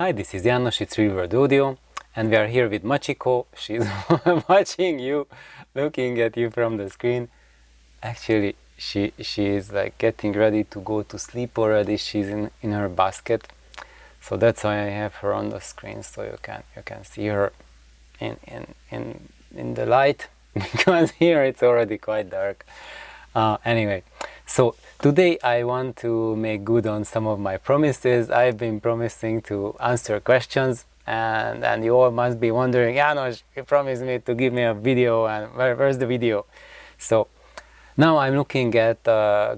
Hi, this is János, it's Real World Audio, and we are here with Machiko. She's watching you, looking at you from the screen. Actually, she is like getting ready to go to sleep already. She's in her basket, so that's why I have her on the screen, so you can see her in the light, because here it's already quite dark. Anyway, so today I want to make good on some of my promises. I've been promising to answer questions, and you all must be wondering, János, you promised me to give me a video, and where's the video? So now I'm looking at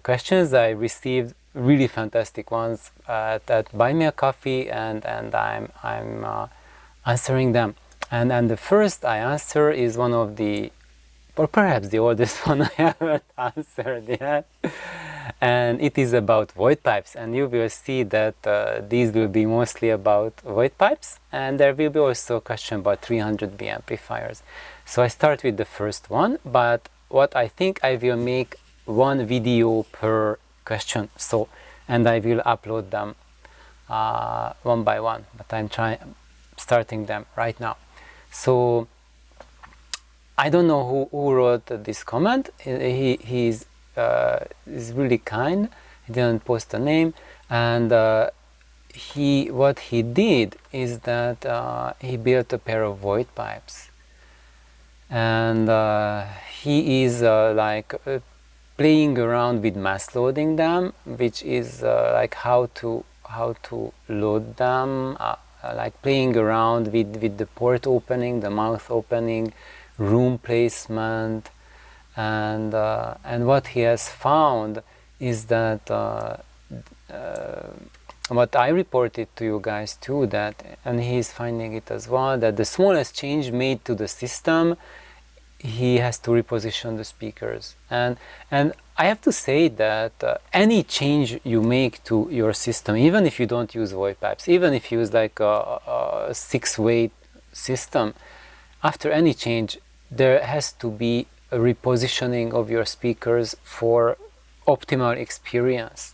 questions. I received really fantastic ones at Buy Me a Coffee, and I'm answering them. And the first I answer is one of the, or perhaps the oldest one I haven't answered yet, and it is about Voigt pipes, and you will see that these will be mostly about Voigt pipes, and there will be also a question about 300B amplifiers. So I start with the first one, but what I think I will make one video per question, so, and I will upload them one by one, but I'm starting them right now. So I don't know who wrote this comment. He's really kind. He didn't post a name, and what he did is that he built a pair of Voigt pipes, and he is playing around with mass loading them, which is like how to load them, like playing around with the port opening, the mouth opening, room placement, and what he has found is that what I reported to you guys too, that, and he's finding it as well, that the smallest change made to the system, he has to reposition the speakers. And I have to say that any change you make to your system, even if you don't use Voigt pipes, even if you use like a 6-way system, after any change there has to be a repositioning of your speakers for optimal experience.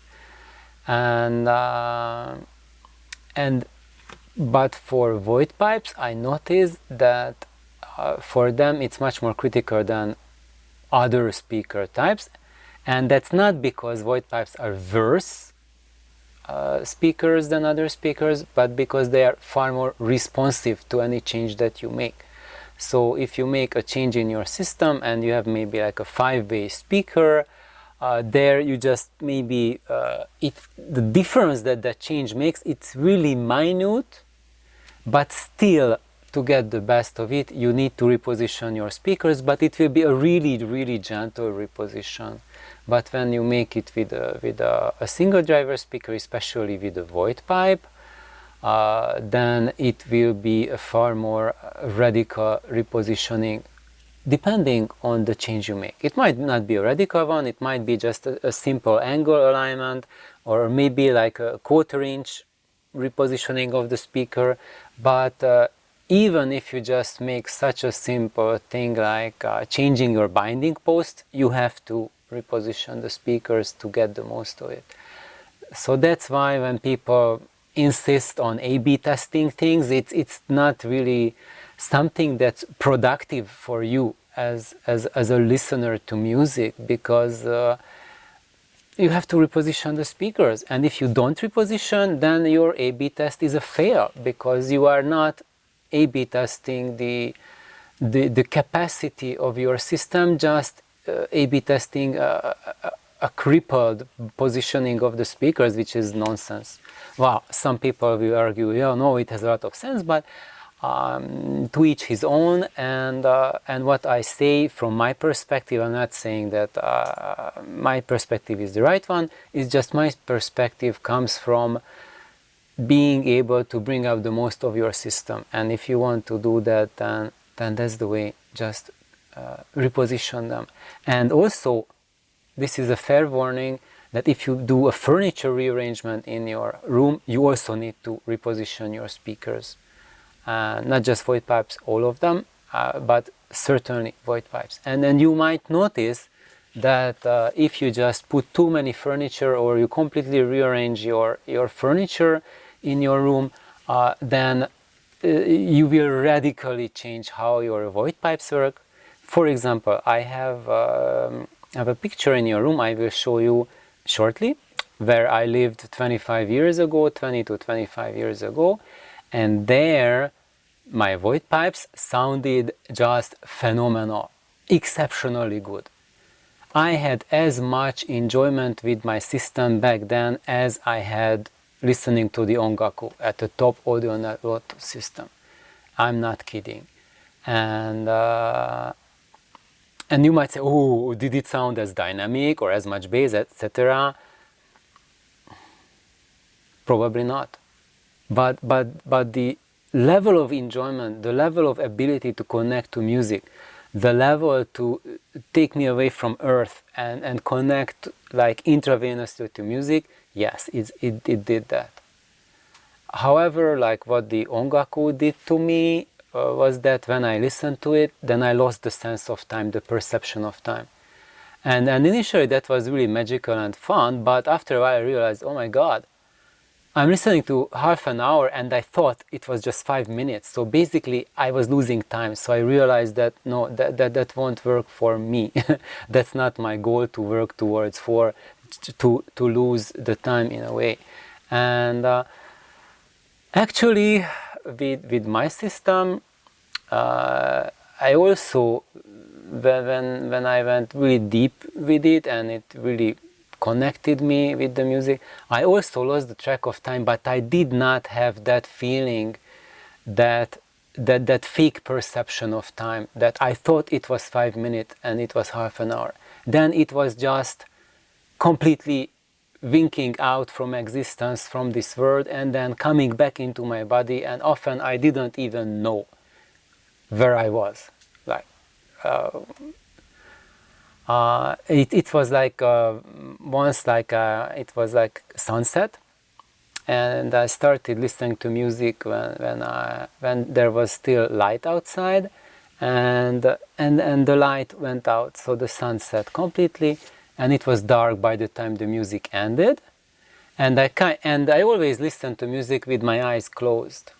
But for Voigt pipes, I noticed that for them it's much more critical than other speaker types, and that's not because Voigt pipes are worse speakers than other speakers, but because they are far more responsive to any change that you make. So if you make a change in your system and you have maybe like a 5-way speaker, there you just maybe the difference that change makes, it's really minute, but still to get the best of it you need to reposition your speakers, but it will be a really gentle reposition. But when you make it with a single driver speaker, especially with a Voigt pipe, then it will be a far more radical repositioning depending on the change you make. It might not be a radical one, it might be just a simple angle alignment, or maybe like a 1/4 inch repositioning of the speaker, but even if you just make such a simple thing like changing your binding post, you have to reposition the speakers to get the most of it. So that's why when people insist on A/B testing things, it's not really something that's productive for you as a listener to music, because you have to reposition the speakers, and if you don't reposition, then your A/B test is a fail, because you are not A/B testing the capacity of your system, just A/B testing a crippled positioning of the speakers, which is nonsense. Well, some people will argue, yeah, no, it has a lot of sense, but to each his own. And what I say from my perspective, I'm not saying that my perspective is the right one. It's just my perspective comes from being able to bring out the most of your system. And if you want to do that, then that's the way. Just reposition them. And also, this is a fair warning, that if you do a furniture rearrangement in your room, you also need to reposition your speakers. Not just Voigt pipes, all of them, but certainly Voigt pipes. And then you might notice that if you just put too many furniture, or you completely rearrange your furniture in your room, then you will radically change how your Voigt pipes work. For example, I have a picture in your room I will show you shortly, where I lived 25 years ago, 20 to 25 years ago, and there my Voigt pipes sounded just phenomenal, exceptionally good. I had as much enjoyment with my system back then as I had listening to the Ongaku at the top audio network system. I'm not kidding. And you might say, oh, did it sound as dynamic or as much bass, etc.? Probably not. But the level of enjoyment, the level of ability to connect to music, the level to take me away from earth and connect like intravenously to music, yes, it did that. However, like what the Ongaku did to me was that when I listened to it, then I lost the sense of time, the perception of time. And initially that was really magical and fun, but after a while I realized, oh my God, I'm listening to half an hour and I thought it was just 5 minutes. So basically I was losing time. So I realized that no, that won't work for me. That's not my goal to work towards, to lose the time in a way. And actually with my system, I also, when I went really deep with it and it really connected me with the music, I also lost the track of time, but I did not have that feeling, that fake perception of time, that I thought it was 5 minutes and it was half an hour. Then it was just completely winking out from existence, from this world, and then coming back into my body, and often I didn't even know where I was. Like it was like once it was like sunset, and I started listening to music when there was still light outside, and the light went out, so the sun set completely, and it was dark by the time the music ended, and I always listened to music with my eyes closed.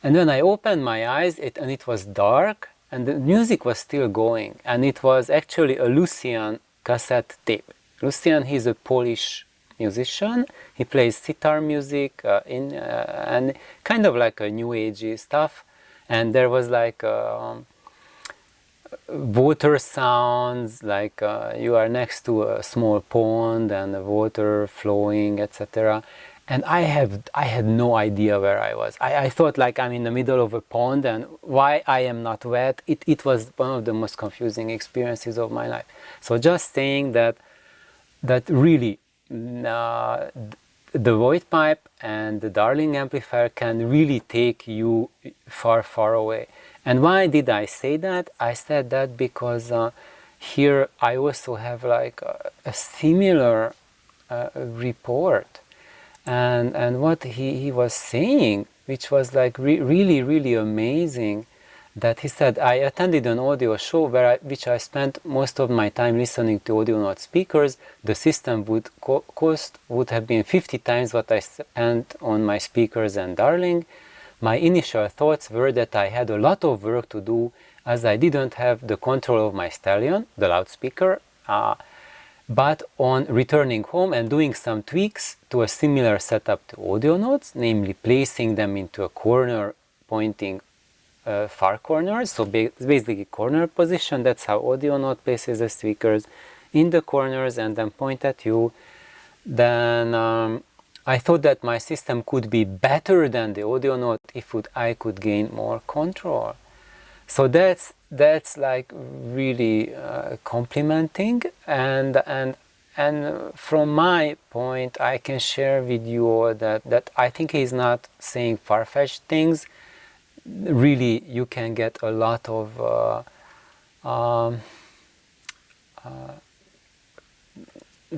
And when I opened my eyes, and it was dark, and the music was still going, and it was actually a Lucian cassette tape. Lucian, he's a Polish musician. He plays sitar music and kind of like a new agey stuff. And there was like water sounds, like you are next to a small pond and the water flowing, etc. And I had no idea where I was. I thought like I'm in the middle of a pond, and why I am not wet. It was one of the most confusing experiences of my life. So just saying that really the Voigt pipe and the Darling amplifier can really take you far, far away. And why did I say that? I said that because here I also have like a similar report. And what he was saying, which was like really, really amazing, that he said, I attended an audio show which I spent most of my time listening to audio note speakers. The system would have been 50 times what I spent on my speakers and Darling. My initial thoughts were that I had a lot of work to do, as I didn't have the control of my Stallion, the loudspeaker, but on returning home and doing some tweaks to a similar setup to audio notes, namely placing them into a corner pointing far corners, so basically corner position. That's how audio note places the speakers in the corners and then point at you. Then I thought that my system could be better than the audio note if I could gain more control. So that's like really complimenting, and from my point I can share with you all that I think he's not saying far-fetched things. Really, you can get a lot of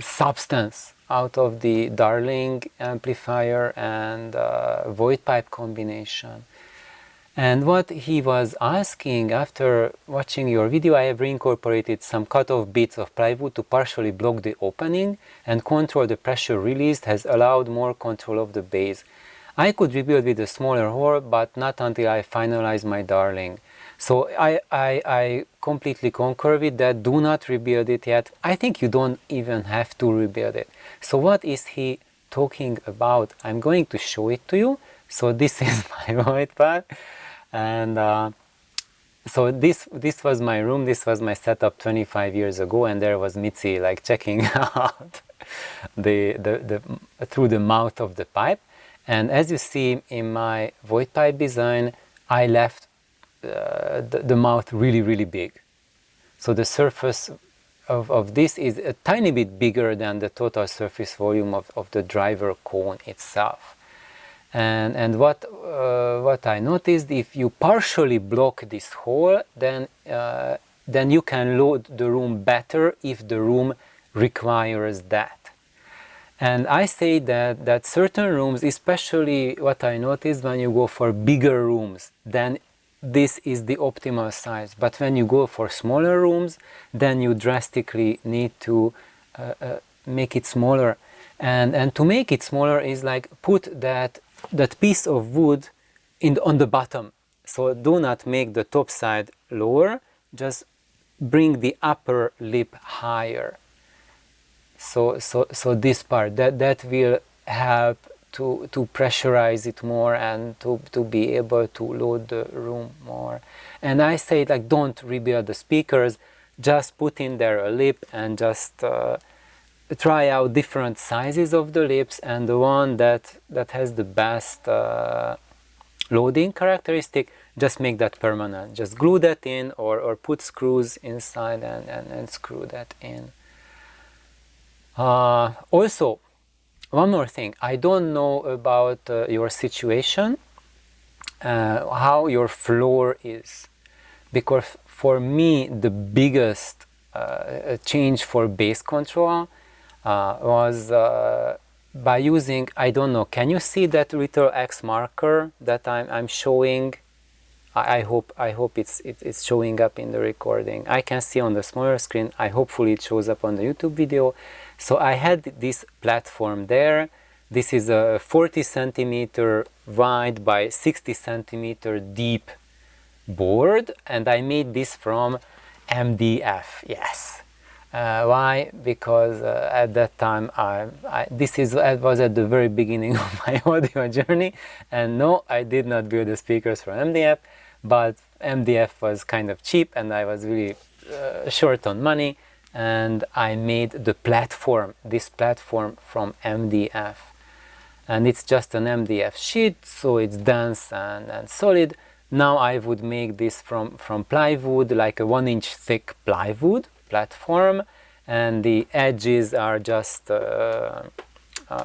substance out of the Darling amplifier and Voigt pipe combination. And what he was asking, after watching your video, I have reincorporated some cut-off bits of plywood to partially block the opening and control the pressure released, has allowed more control of the bass. I could rebuild with a smaller hole, but not until I finalize my darling. So I completely concur with that. Do not rebuild it yet. I think you don't even have to rebuild it. So what is he talking about? I'm going to show it to you. So this is my Voight pipe, and so this was my room. This was my setup 25 years ago, and there was Mitzi like checking out the through the mouth of the pipe. And as you see in my Voight pipe design, I left the mouth really big. So the surface of this is a tiny bit bigger than the total surface volume of the driver cone itself. And what I noticed, if you partially block this hole, then you can load the room better if the room requires that. And I say that certain rooms, especially what I noticed when you go for bigger rooms, then this is the optimal size. But when you go for smaller rooms, then you drastically need to make it smaller. And to make it smaller is like put that piece of wood on the bottom. So do not make the top side lower, just bring the upper lip higher. So this part, that will help to pressurize it more and to be able to load the room more. And I say like don't rebuild the speakers, just put in there a lip and just try out different sizes of the lips, and the one that has the best loading characteristic, just make that permanent. Just glue that in or put screws inside and screw that in. Also, one more thing, I don't know about your situation, how your floor is, because for me the biggest change for bass control was by using, I don't know, can you see that little X marker that I'm showing? I hope it's showing up in the recording. I can see on the smaller screen. Hopefully it shows up on the YouTube video. So I had this platform there. This is a 40 centimeter wide by 60 centimeter deep board, and I made this from MDF. Yes. Why? Because at that time this was at the very beginning of my audio journey, and no, I did not build the speakers from MDF, but MDF was kind of cheap and I was really short on money, and I made the platform, this platform from MDF, and it's just an MDF sheet, so it's dense and solid. Now I would make this from plywood, like a 1-inch thick plywood platform, and the edges are just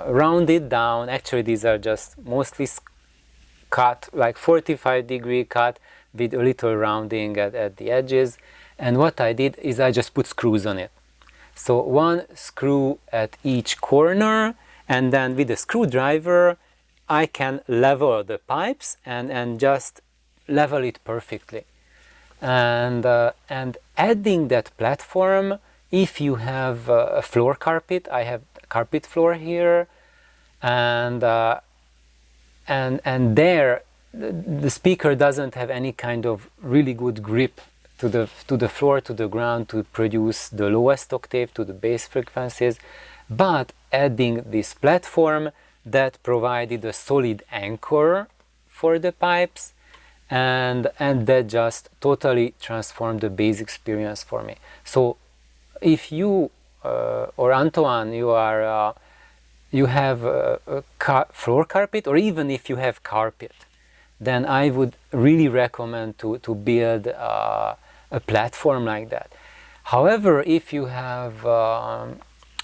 rounded down. Actually these are just mostly cut, like 45-degree cut with a little rounding at the edges. And what I did is I just put screws on it. So one screw at each corner, and then with a screwdriver I can level the pipes and just level it perfectly. And adding that platform, if you have a floor carpet, I have carpet floor here, and there the speaker doesn't have any kind of really good grip to the floor, to the ground, to produce the lowest octave, to the bass frequencies. But adding this platform, that provided a solid anchor for the pipes, and that just totally transformed the bass experience for me. So if you or Antoine, you have a floor carpet, or even if you have carpet, then I would really recommend to build a platform like that. However, if you have a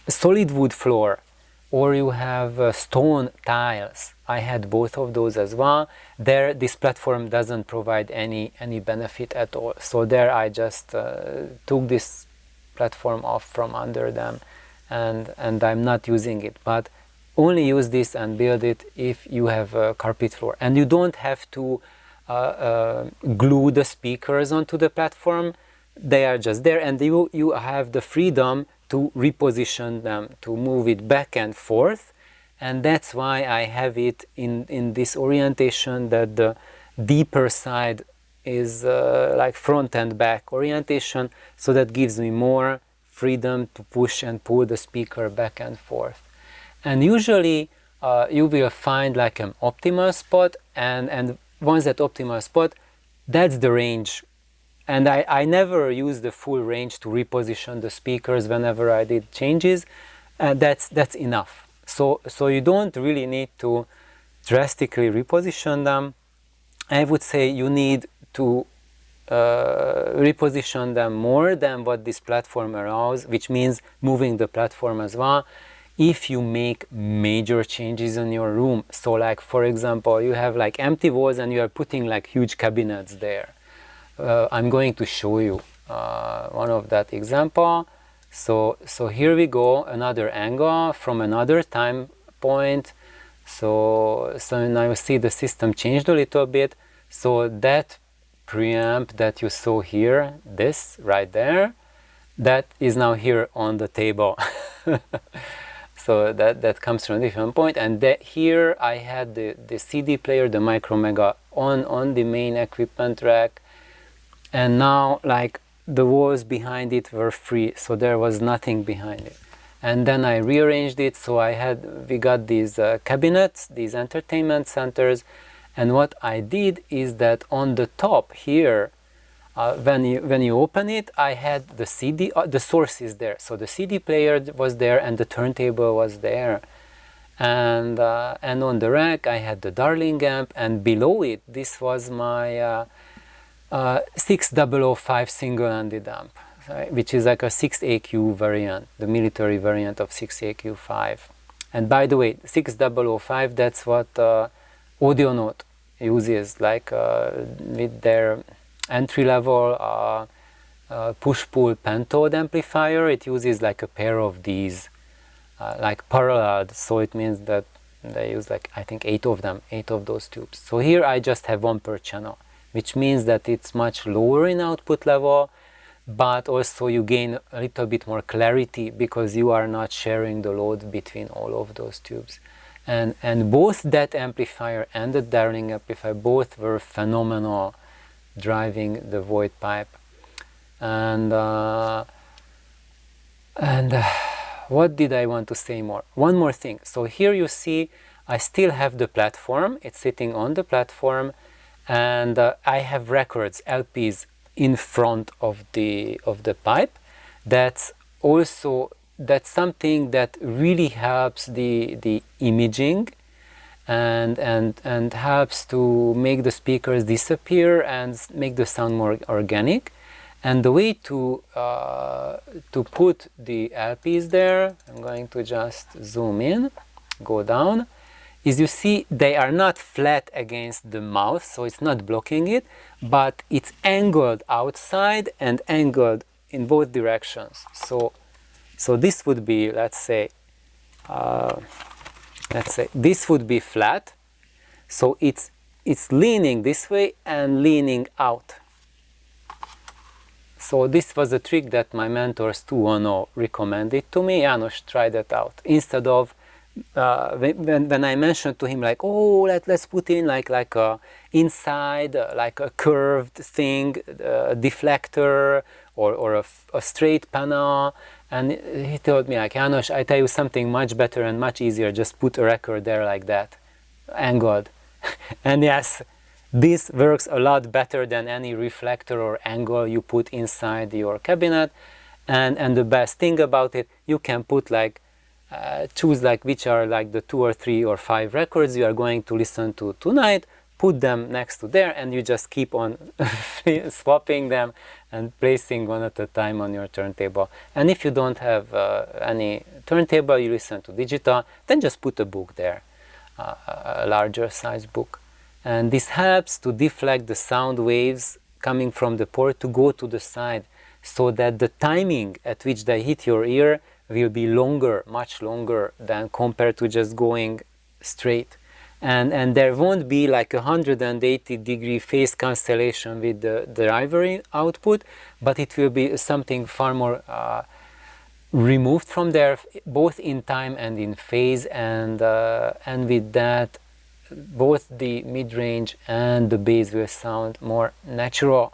solid wood floor, or you have stone tiles, I had both of those as well, there this platform doesn't provide any benefit at all. So there I just took this platform off from under them, and I'm not using it. But only use this and build it if you have a carpet floor, and you don't have to glue the speakers onto the platform. They are just there, and you have the freedom to reposition them, to move it back and forth, and that's why I have it in this orientation, that the deeper side is like front and back orientation, so that gives me more freedom to push and pull the speaker back and forth. And usually you will find like an optimal spot, and once that optimal spot, that's the range. And I never use the full range to reposition the speakers whenever I did changes. That's enough. So you don't really need to drastically reposition them. I would say you need to reposition them more than what this platform allows, which means moving the platform as well, if you make major changes in your room. So like, for example, you have like empty walls and you are putting like huge cabinets there. I'm going to show you one of that example. So here we go, another angle from another time point. So now you see the system changed a little bit. So that preamp that you saw here, this right there, that is now here on the table. So that comes from a different point. And here I had the CD player, the Micro Mega, on the main equipment rack. And now like the walls behind it were free, so there was nothing behind it. And then I rearranged it, so we got these cabinets, these entertainment centers. And what I did is that on the top here, when you open it, I had the CD, the source is there. So the CD player was there and the turntable was there. And on the rack I had the Darling amp, and below it, this was my 6005 single-handed amp, which is like a 6AQ variant, the military variant of 6AQ5. And by the way, 6005, that's what Audionaut uses, like with their entry-level push-pull pentode amplifier. It uses like a pair of these, like paralleled, so it means that they use like, I think 8 of them, 8 of those tubes. So here I just have 1 per channel, which means that it's much lower in output level, but also you gain a little bit more clarity because you are not sharing the load between all of those tubes. And both that amplifier and the Darling amplifier, both were phenomenal driving the Voight pipe. And what did I want to say more? One more thing. So here you see I still have the platform, it's sitting on the platform, and I have records, LPs, in front of the pipe. That's something that really helps the imaging and helps to make the speakers disappear and make the sound more organic. And the way to put the LPs there, I'm going to just zoom in, go down, is you see they are not flat against the mouth, so it's not blocking it, but it's angled outside and angled in both directions. So this would be, let's say this would be flat, so it's leaning this way and leaning out. So this was a trick that my mentors 210 recommended to me. János, try that out. Instead of when I mentioned to him like, oh, let's put in like a inside like a curved thing, deflector or a straight panel, and he told me like, János, I tell you something much better and much easier, just put a record there like that, angled. And yes, this works a lot better than any reflector or angle you put inside your cabinet. And the best thing about it, you can put like choose like which are like the 2 or 3 or 5 records you are going to listen to tonight, put them next to there, and you just keep on swapping them and placing one at a time on your turntable. And if you don't have any turntable, you listen to digital, then just put a book there, a larger size book. And this helps to deflect the sound waves coming from the port to go to the side, so that the timing at which they hit your ear will be longer, much longer than compared to just going straight. And there won't be like 180-degree phase cancellation with the driver output, but it will be something far more removed from there, both in time and in phase, and with that both the mid-range and the bass will sound more natural.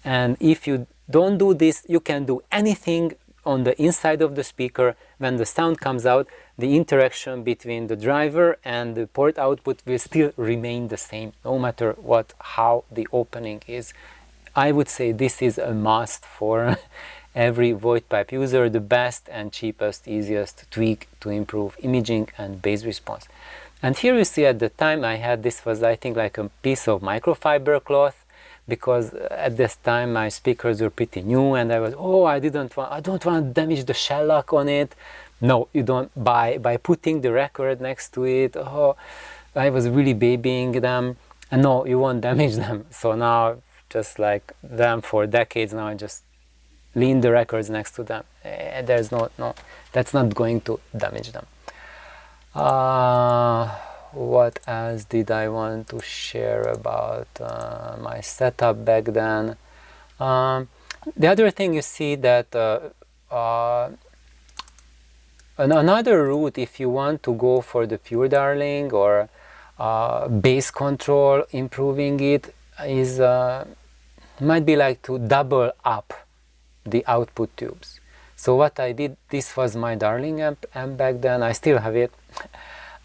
And if you don't do this, you can do anything on the inside of the speaker. When the sound comes out, the interaction between the driver and the port output will still remain the same, no matter how the opening is. I would say this is a must for every Voight pipe user, the best and cheapest, easiest tweak to improve imaging and bass response. And here you see at the time I had, this was I think like a piece of microfiber cloth, because at this time my speakers were pretty new and I was, I don't want to damage the shellac on it. No, you don't, by putting the record next to it, I was really babying them, and no, you won't damage them. So now, just like them for decades now, I just lean the records next to them. There's no, that's not going to damage them. What else did I want to share about my setup back then? The other thing you see that another route, if you want to go for the pure darling or bass control, improving it, is might be like to double up the output tubes. So what I did, this was my darling amp back then, I still have it,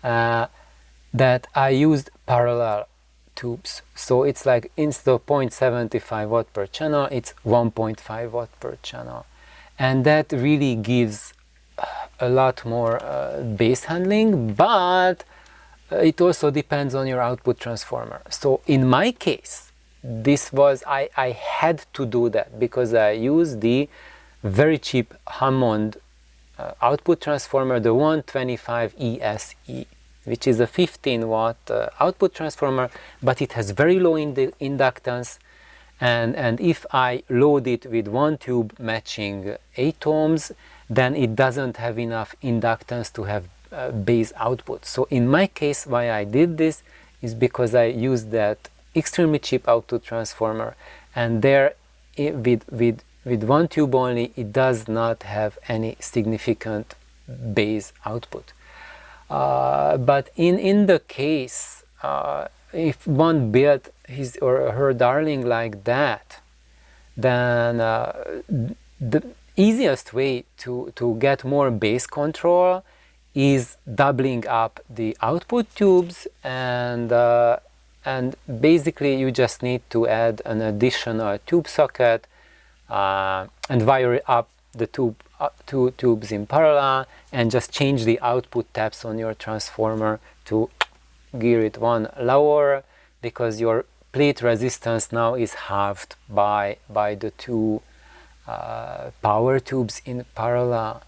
that I used parallel tubes. So it's like instead of 0.75 watt per channel, it's 1.5 watt per channel. And that really gives a lot more bass handling, but it also depends on your output transformer. So in my case, this was, I had to do that because I used the very cheap Hammond output transformer, the 125 ESE, which is a 15 watt output transformer, but it has very low inductance, and if I load it with one tube matching 8 ohms, then it doesn't have enough inductance to have bass output. So in my case, why I did this is because I used that extremely cheap output transformer, and there with one tube only, it does not have any significant bass output. But in the case, if one built his or her darling like that, then the easiest way to get more bass control is doubling up the output tubes, and basically you just need to add an additional tube socket and wire up the two tubes in parallel, and just change the output taps on your transformer to gear it one lower, because your plate resistance now is halved by the two power tubes in parallel.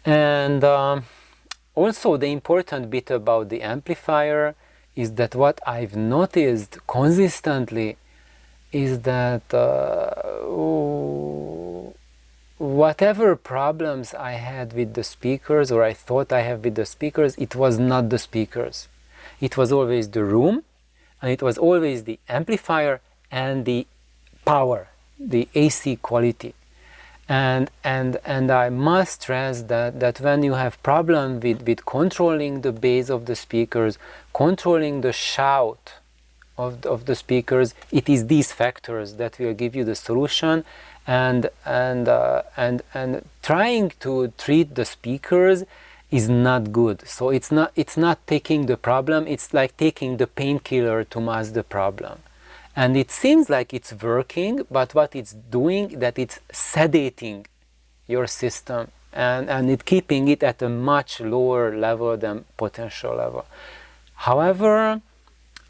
And also the important bit about the amplifier is that what I've noticed consistently is that whatever problems I had with the speakers, or I thought I have with the speakers, it was not the speakers. It was always the room, and it was always the amplifier and the power, the AC quality. And I must stress that when you have problem with controlling the bass of the speakers, controlling the shout of the speakers, it is these factors that will give you the solution. And trying to treat the speakers is not good. So it's not taking the problem, it's like taking the painkiller to mask the problem. And it seems like it's working, but what it's doing, that it's sedating your system and it keeping it at a much lower level than potential level. However,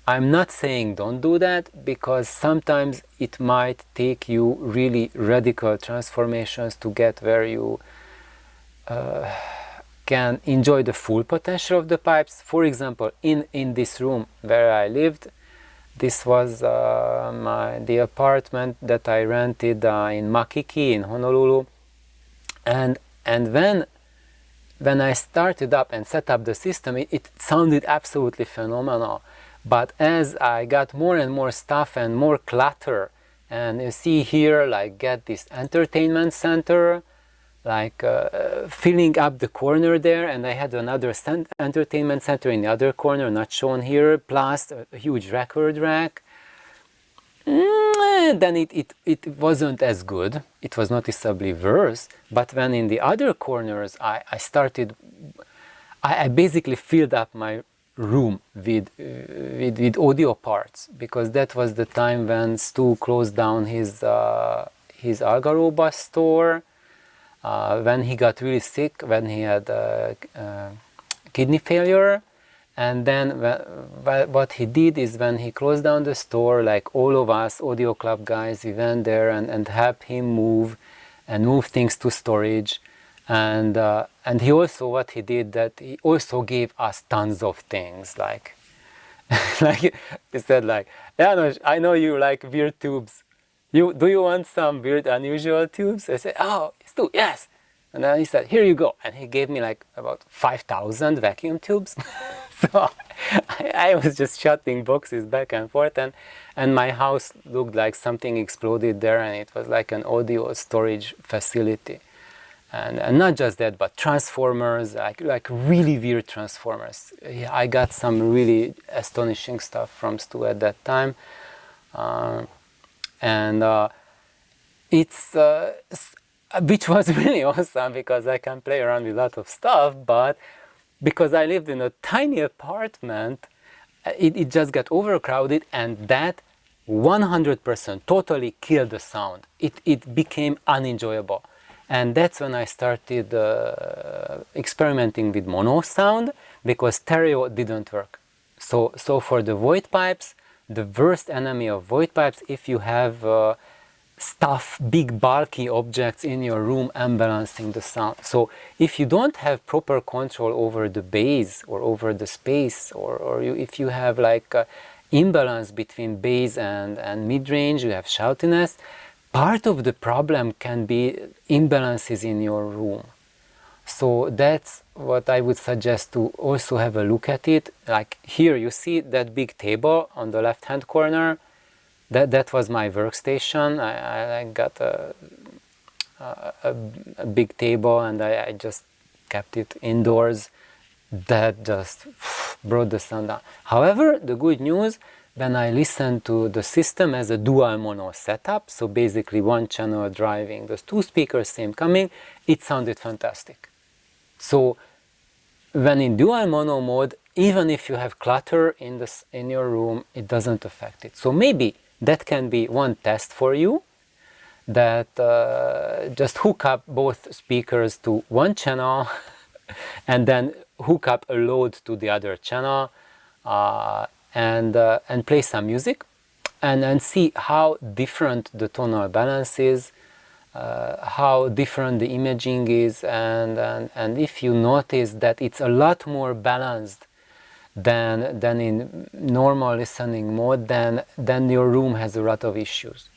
I'm not saying don't do that, because sometimes it might take you really radical transformations to get where you can enjoy the full potential of the pipes. For example, in this room where I lived, this was the apartment that I rented in Makiki in Honolulu, and when I started up and set up the system, it sounded absolutely phenomenal. But as I got more and more stuff and more clutter, and you see here, like, get this entertainment center, like filling up the corner there, and I had another entertainment center in the other corner, not shown here, plus a huge record rack. Then it wasn't as good. It was noticeably worse. But when in the other corners I basically filled up my room with audio parts, because that was the time when Stu closed down his Algaroba store, when he got really sick, when he had kidney failure. And then what he did is, when he closed down the store, like all of us audio club guys, we went there and helped him move things to storage. And he also, what he did, that he also gave us tons of things, like like he said, like, János, I know you like weird tubes. Do you want some weird, unusual tubes? I said, oh, Stu, yes. And then he said, here you go. And he gave me like about 5,000 vacuum tubes. So I was just shutting boxes back and forth, and my house looked like something exploded there, and it was like an audio storage facility. And not just that, but transformers, like really weird transformers. I got some really astonishing stuff from Stu at that time. It's which was really awesome, because I can play around with a lot of stuff, but because I lived in a tiny apartment, it just got overcrowded, and that 100% totally killed the sound. It became unenjoyable. And that's when I started experimenting with mono sound, because stereo didn't work. So for the Voight pipes, the worst enemy of Voight pipes, if you have stuff, big bulky objects in your room unbalancing the sound. So if you don't have proper control over the bass or over the space, or if you have like imbalance between bass and mid-range, you have shoutiness, part of the problem can be imbalances in your room. So that's what I would suggest, to also have a look at it. Like here you see that big table on the left hand corner. That was my workstation. I got a big table, and I just kept it indoors. That just brought the sound down. However, the good news, when I listened to the system as a dual mono setup, so basically one channel driving those two speakers, same coming, it sounded fantastic. So when in dual mono mode, even if you have clutter in your room, it doesn't affect it. So maybe that can be one test for you, that just hook up both speakers to one channel and then hook up a load to the other channel, and play some music, and see how different the tonal balance is, how different the imaging is, and if you notice that it's a lot more balanced than in normal listening mode, then your room has a lot of issues.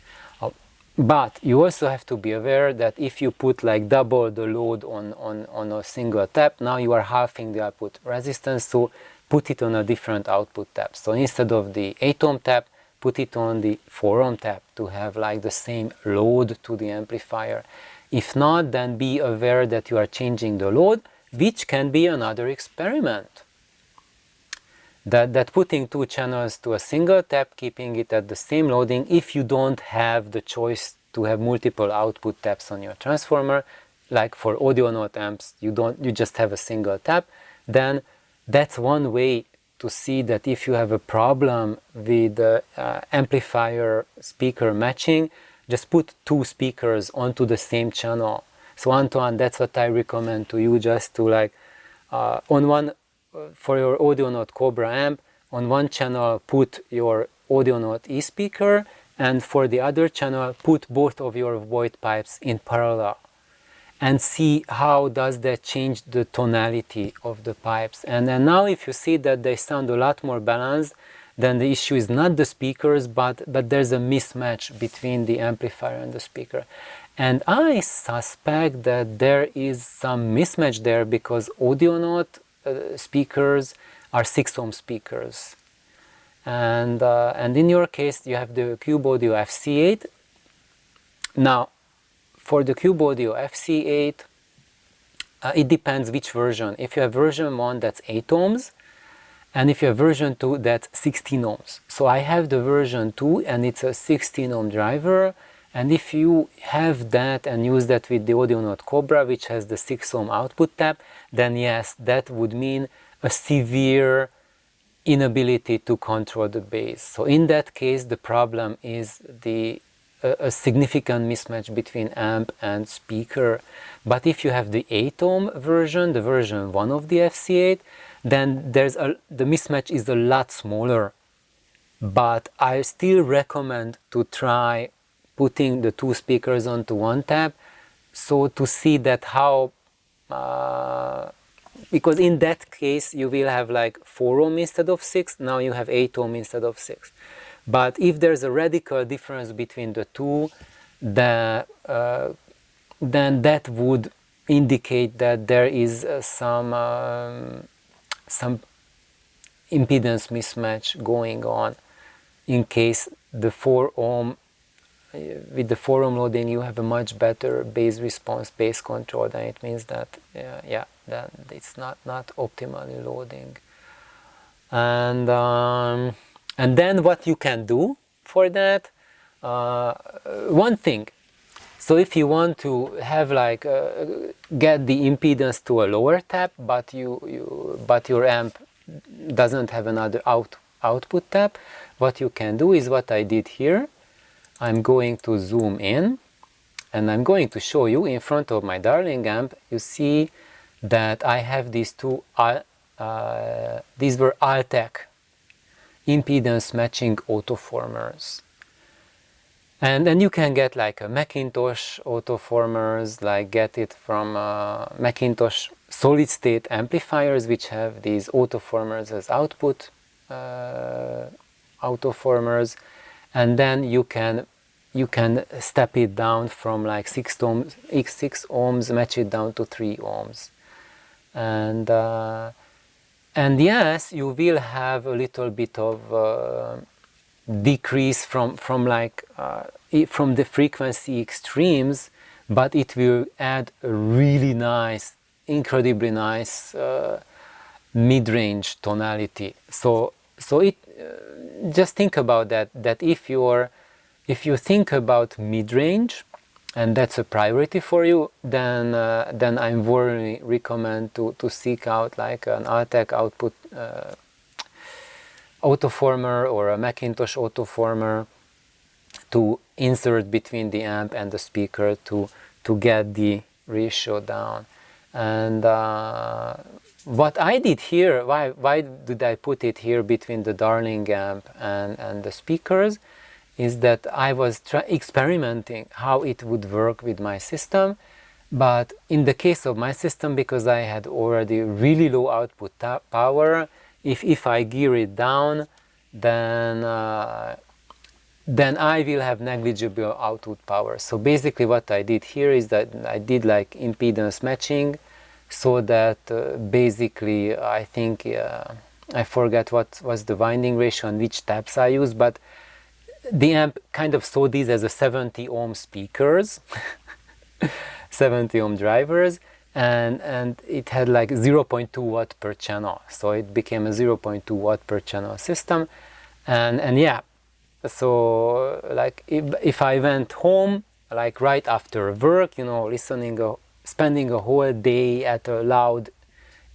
But you also have to be aware that if you put like double the load on a single tap, now you are halving the output resistance, so put it on a different output tap. So instead of the 8 ohm tap, put it on the 4 ohm tap to have like the same load to the amplifier. If not, then be aware that you are changing the load, which can be another experiment. That putting two channels to a single tap, keeping it at the same loading, if you don't have the choice to have multiple output taps on your transformer, like for audio note amps, you just have a single tap, then that's one way to see that if you have a problem with the amplifier speaker matching, just put two speakers onto the same channel. So one-to-one, that's what I recommend to you, just to like on one, for your audio note Cobra amp, on one channel put your audio note E speaker, and for the other channel put both of your Voight pipes in parallel, and see how does that change the tonality of the pipes. And then now if you see that they sound a lot more balanced, then the issue is not the speakers, but there's a mismatch between the amplifier and the speaker. And I suspect that there is some mismatch there, because audio note speakers are 6 ohm speakers, and in your case you have the Cube Audio FC8. Now for the Cube Audio FC8, it depends which version. If you have version 1, that's 8 ohms, and if you have version 2, that's 16 ohms. So I have the version 2 and it's a 16 ohm driver, and if you have that and use that with the Audionaut Cobra, which has the 6 ohm output tap, then yes, that would mean a severe inability to control the bass. So in that case, the problem is a significant mismatch between amp and speaker. But if you have the 8 ohm version, the version 1 of the FC8, then the mismatch is a lot smaller. But I still recommend to try putting the 2 speakers onto one tap, so to see that how, because in that case you will have like 4 ohm instead of 6, now you have 8 ohm instead of 6. But if there's a radical difference between the two, then that would indicate that there is some impedance mismatch going on. In case the 4 ohm, with the 4 ohm loading, you have a much better bass response, bass control, then it means that then it's not optimally loading. And then what you can do for that, one thing, so if you want to have like get the impedance to a lower tap, but your amp doesn't have another output tap, what you can do is what I did here. I'm going to zoom in and I'm going to show you in front of my Darling amp. You see that I have these two, these were Altec impedance matching autoformers. And then you can get like a Macintosh autoformers, like get it from Macintosh solid state amplifiers, which have these autoformers as output autoformers, and then you can step it down from like 6 ohms, match it down to 3 ohms, and yes, you will have a little bit of decrease from the frequency extremes, but it will add a really nice, incredibly nice mid-range tonality. So it just think about that. That if you think about mid-range, and that's a priority for you, then I would recommend to seek out like an Altec output autoformer or a Macintosh autoformer to insert between the amp and the speaker to get the ratio down. And what I did here, why did I put it here between the Darling amp and the speakers, is that I was experimenting how it would work with my system. But in the case of my system, because I had already really low output power, if I gear it down, then I will have negligible output power. So basically what I did here is that I did like impedance matching, so that basically I think I forget what was the winding ratio and which taps I used, but the amp kind of saw these as a 70 ohm speakers, 70 ohm drivers, and it had like 0.2 watt per channel, so it became a 0.2 watt per channel system. And yeah, so like if I went home like right after work, you know, spending a whole day at a loud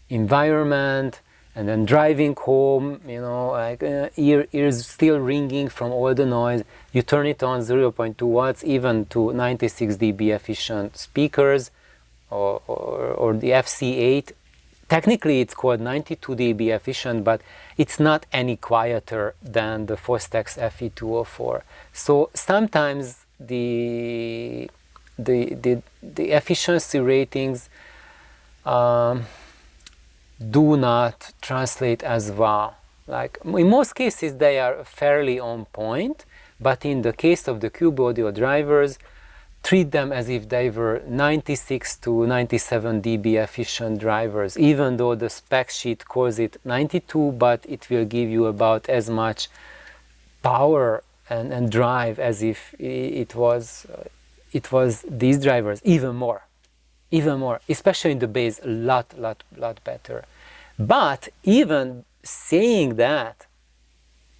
environment, and then driving home, you know, like ears still ringing from all the noise, you turn it on 0.2 watts, even to 96 dB efficient speakers, or the FC8. Technically it's called 92 dB efficient, but it's not any quieter than the Fostex FE204. So sometimes the efficiency ratings do not translate as well. Like in most cases they are fairly on point, but in the case of the Cube Audio drivers, treat them as if they were 96 to 97 dB efficient drivers, even though the spec sheet calls it 92, but it will give you about as much power and drive as if it was these drivers, even more even more, especially in the bass, a lot better. But even saying that,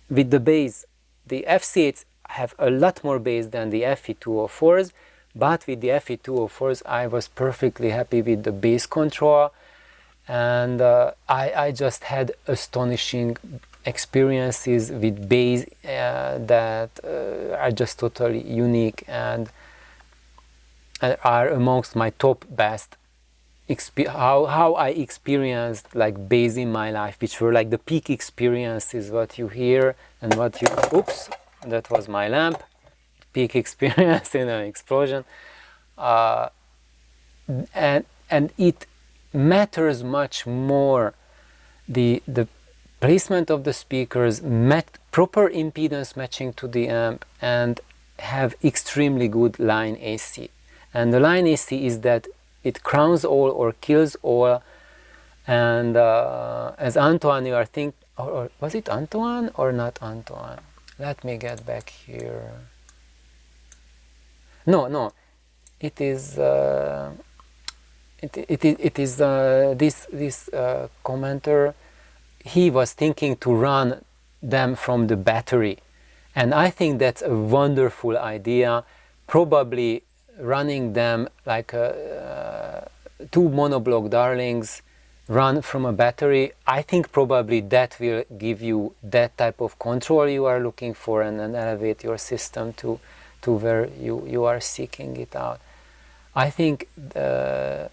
with the bass, the FC8s have a lot more bass than the FE204s, but with the FE204s I was perfectly happy with the bass control, and I just had astonishing experiences with bass that are just totally unique and are amongst my top best how I experienced like bass in my life, which were like the peak experiences, what you hear and what you, oops, that was my lamp, peak experience in an explosion, and it matters much more, the placement of the speakers, proper impedance matching to the amp, and have extremely good line AC. And the line AC is that it crowns all or kills all, and as Antoine, you are thinking, or was it Antoine or not Antoine? Let me get back here. No, it is this commenter. He was thinking to run them from the battery, and I think that's a wonderful idea. Probably running them like two monoblock Darlings run from a battery. I think probably that will give you that type of control you are looking for, and then elevate your system to where you are seeking it out. I think that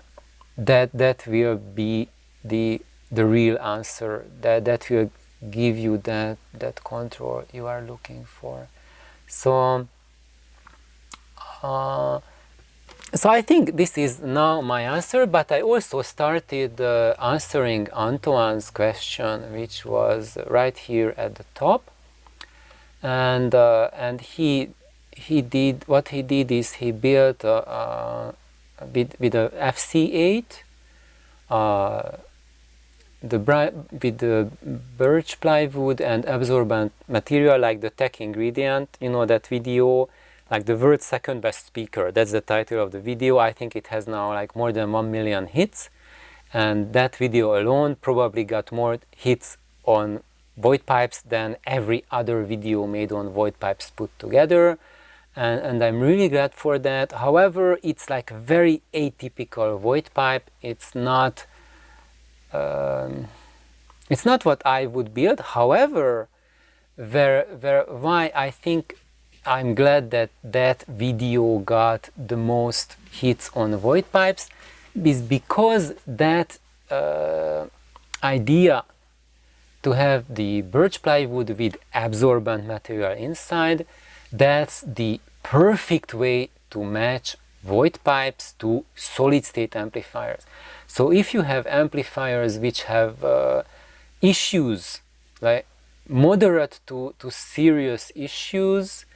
will be the real answer, that will give you that control you are looking for. So I think this is now my answer, but I also started answering Antoine's question, which was right here at the top, and he did, what he did is he built with a FC8 with the birch plywood and absorbent material, like the tech ingredient, you know, that video, like the world's second best speaker, that's the title of the video. I think it has now like more than 1 million hits, and that video alone probably got more hits on Voight pipes than every other video made on Voight pipes put together, and I'm really glad for that. However, it's like a very atypical Voight pipe. It's not what I would build. However, why I think I'm glad that video got the most hits on Voight pipes is because that idea to have the birch plywood with absorbent material inside, that's the perfect way to match Voight pipes to solid state amplifiers. So if you have amplifiers which have issues, like moderate to serious issues,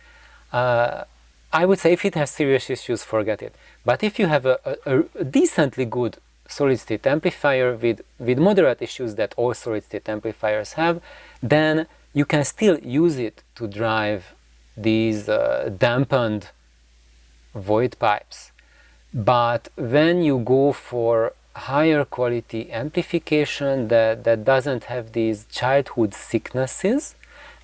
I would say if it has serious issues, forget it. But if you have a decently good solid state amplifier with moderate issues that all solid state amplifiers have, then you can still use it to drive these dampened Voight pipes. But when you go for higher quality amplification that doesn't have these childhood sicknesses,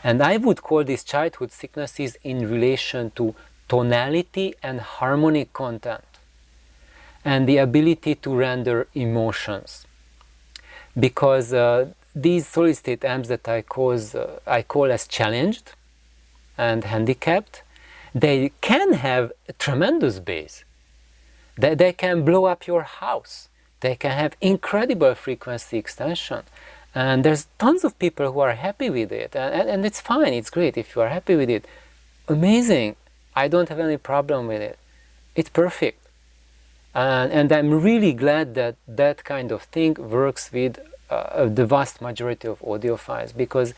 and I would call these childhood sicknesses in relation to tonality and harmonic content, and the ability to render emotions. Because these solid state amps that I call as challenged and handicapped, they can have a tremendous bass. They can blow up your house. They can have incredible frequency extension. And there's tons of people who are happy with it. And it's fine, it's great if you are happy with it. Amazing. I don't have any problem with it. It's perfect. And I'm really glad that that kind of thing works with the vast majority of audiophiles, because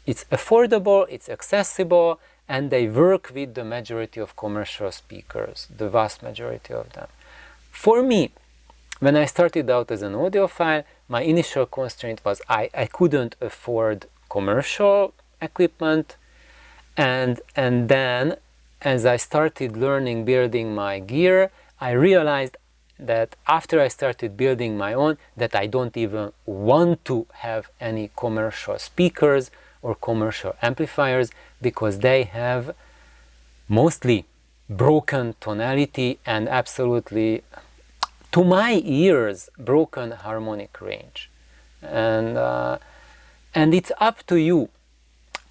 it's affordable, it's accessible, and they work with the majority of commercial speakers, the vast majority of them. For me, when I started out as an audiophile, my initial constraint was I couldn't afford commercial equipment, and then as I started learning, building my gear, I realized that after I started building my own, that I don't even want to have any commercial speakers or commercial amplifiers, because they have mostly broken tonality and absolutely, to my ears, broken harmonic range. And it's up to you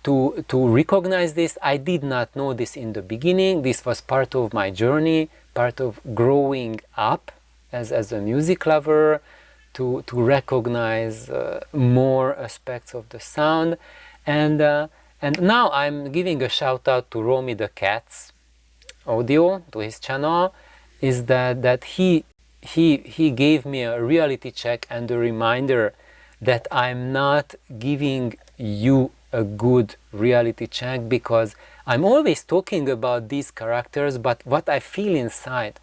to recognize this. I did not know this in the beginning. This was part of my journey, part of growing up as a music lover, to recognize more aspects of the sound. And now I'm giving a shout out to Romy the Cat's audio, to his channel, is that he gave me a reality check and a reminder that I'm not giving you a good reality check, because I'm always talking about these characters, but what I feel inside,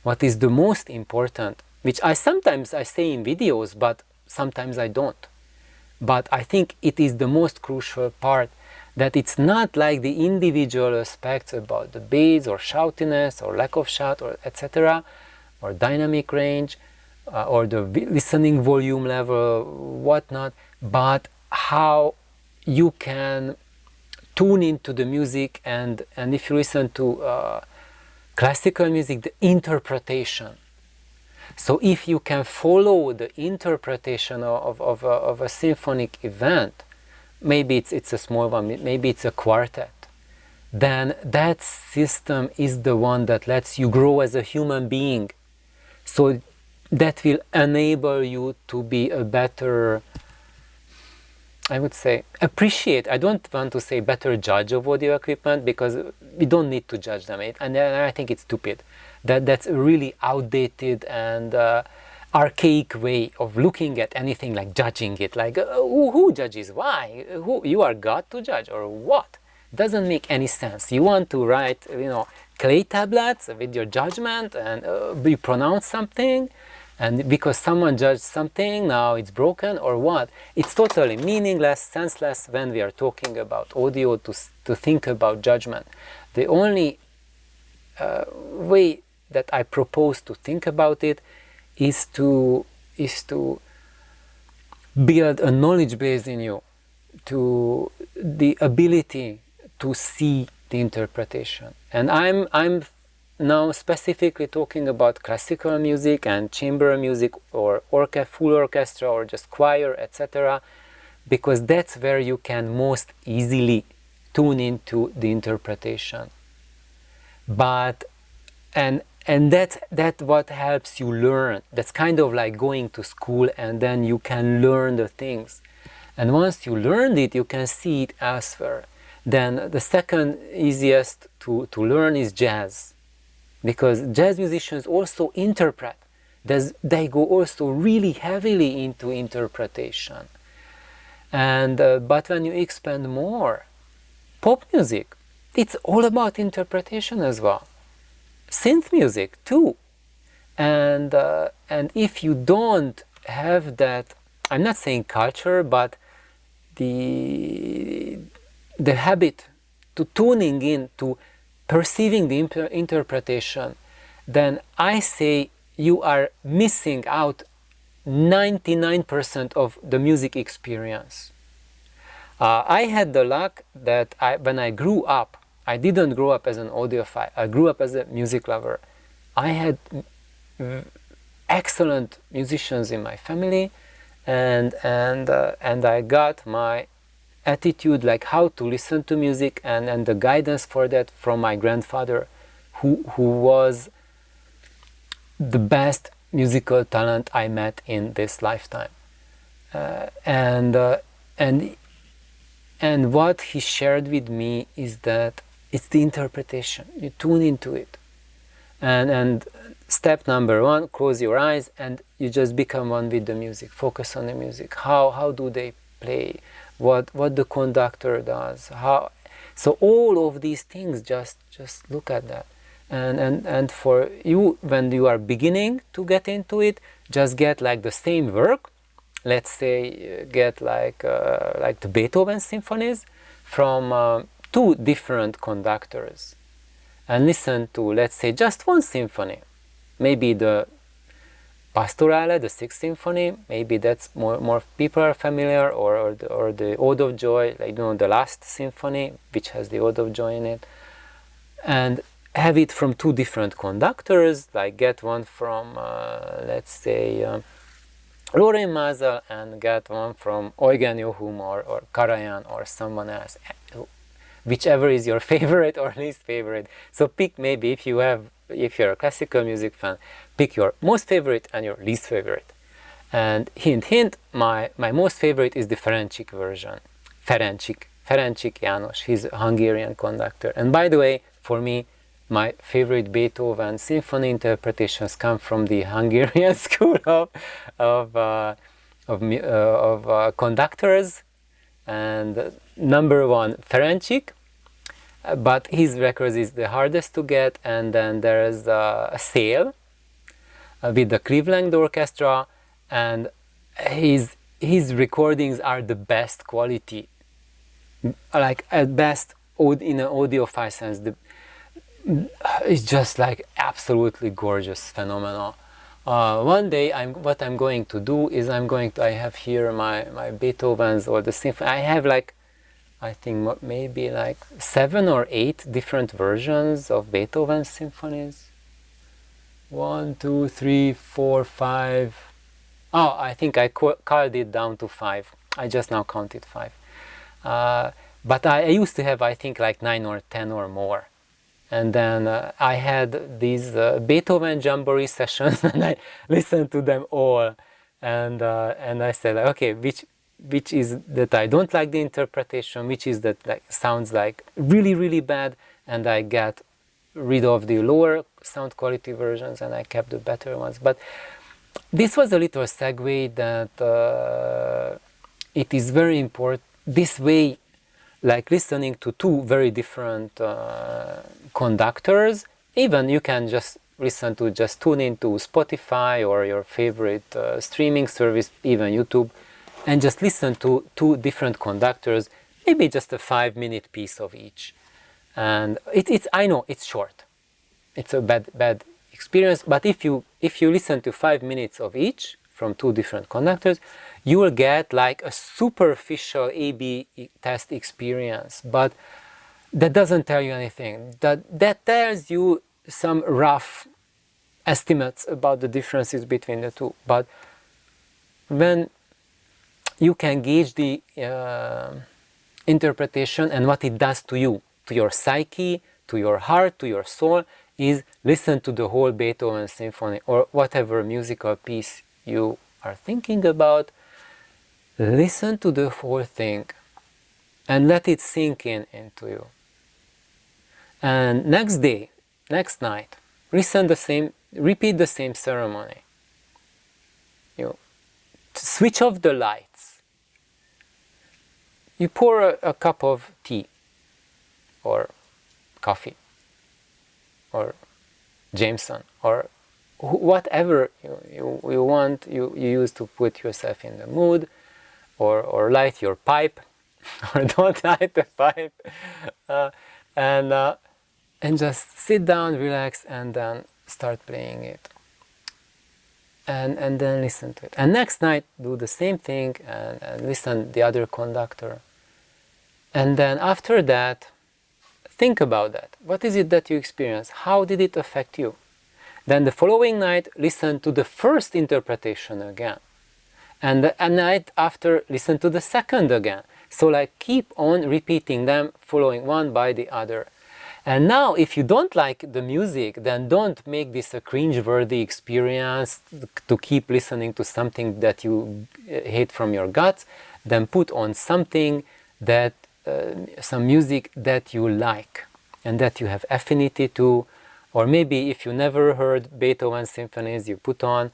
what is the most important, which sometimes I say in videos, but sometimes I don't. But I think it is the most crucial part, that it's not like the individual aspects about the bass or shoutiness or lack of shout or etc., or dynamic range, or the listening volume level, whatnot, but how you can tune into the music, and if you listen to classical music, the interpretation. So if you can follow the interpretation of a symphonic event, maybe it's a small one, maybe it's a quartet, then that system is the one that lets you grow as a human being. So that will enable you to be a better, I would say, I don't want to say better judge of audio equipment, because we don't need to judge them. And I think it's stupid. That's a really outdated and archaic way of looking at anything, like judging it. Like, who judges? Why? Who? You are God to judge, or what? Doesn't make any sense. You want to write, clay tablets with your judgment, and you pronounce something, and because someone judged something, now it's broken, or what? It's totally meaningless, senseless when we are talking about audio to think about judgment. The only way that I propose to think about it is to build a knowledge base in you, to the ability to see the interpretation. And I'm now specifically talking about classical music and chamber music, or full orchestra, or just choir, etc., because that's where you can most easily tune into the interpretation. But and that's what helps you learn. That's kind of like going to school, and then you can learn the things. And once you learned it, you can see it elsewhere. Then the second easiest to learn is jazz, because jazz musicians also interpret. They go also really heavily into interpretation. And but when you expand more, pop music, it's all about interpretation as well. Synth music too. And if you don't have that, I'm not saying culture, but the habit to tuning in, to perceiving the interpretation, then I say you are missing out 99% of the music experience. I had the luck that when I grew up, I didn't grow up as an audiophile, I grew up as a music lover. I had excellent musicians in my family, and I got my attitude, like how to listen to music, and the guidance for that from my grandfather, who was the best musical talent I met in this lifetime. And what he shared with me is that it's the interpretation. You tune into it. And step number one, close your eyes and you just become one with the music. Focus on the music. How do they play? What the conductor does? So all of these things, just look at that. And for you, when you are beginning to get into it, just get like the same work. Let's say get like the Beethoven symphonies from two different conductors, and listen to, let's say, just one symphony, maybe the Pastorale, the Sixth Symphony, maybe that's more people are familiar, or the Ode of Joy, like, you know, the Last Symphony, which has the Ode of Joy in it, and have it from two different conductors, like get one from, let's say, Lorin Maazel, and get one from Eugen Joachim or Karajan or someone else, whichever is your favorite or least favorite. So pick, maybe if you're a classical music fan, pick your most favorite and your least favorite. And hint hint, my most favorite is the Ferencsik version. Ferencsik János, he's a Hungarian conductor. And by the way, for me, my favorite Beethoven symphony interpretations come from the Hungarian school of conductors. And number one, Ferencsik, but his records is the hardest to get. And then there is a Sale with the Cleveland Orchestra, and his recordings are the best quality, like at best in an audiophile sense. It's just like absolutely gorgeous, phenomenal. One day, what I'm going to do is I have here my Beethoven's or the symphony. I have like, I think maybe like 7 or 8 different versions of Beethoven's symphonies. 1, 2, 3, 4, 5. Oh, I think I called it down to 5. I just now counted 5. But I used to have, I think, like 9 or 10 or more. And then I had these Beethoven Jamboree sessions, and I listened to them all. And I said, okay, which is that I don't like the interpretation, which is that like sounds like really, really bad, and I got rid of the lower sound quality versions and I kept the better ones. But this was a little segue that it is very important this way, like listening to two very different conductors. Even you can just tune into Spotify or your favorite streaming service, even YouTube, and just listen to two different conductors, maybe just a 5-minute piece of each. And I know it's short, it's a bad experience, but if you listen to 5 minutes of each from two different conductors, you will get like a superficial A/B test experience, but that doesn't tell you anything. That tells you some rough estimates about the differences between the two. But when you can gauge the interpretation and what it does to you, to your psyche, to your heart, to your soul, is listen to the whole Beethoven symphony or whatever musical piece you are thinking about. Listen to the whole thing and let it sink into you. And next night, repeat the same ceremony. You switch off the lights. You pour a cup of tea or coffee or Jameson or whatever you want, you use to put yourself in the mood, or light your pipe or don't light the pipe, and just sit down, relax, and then start playing it, and then listen to it. And next night do the same thing and listen the other conductor. And then after that, think about that. What is it that you experienced? How did it affect you? Then the following night, listen to the first interpretation again. And a night after, listen to the second again. So like keep on repeating them, following one by the other. And now if you don't like the music, then don't make this a cringe-worthy experience to keep listening to something that you hate from your guts. Then put on something that, some music that you like and that you have affinity to. Or maybe if you never heard Beethoven symphonies, you put on,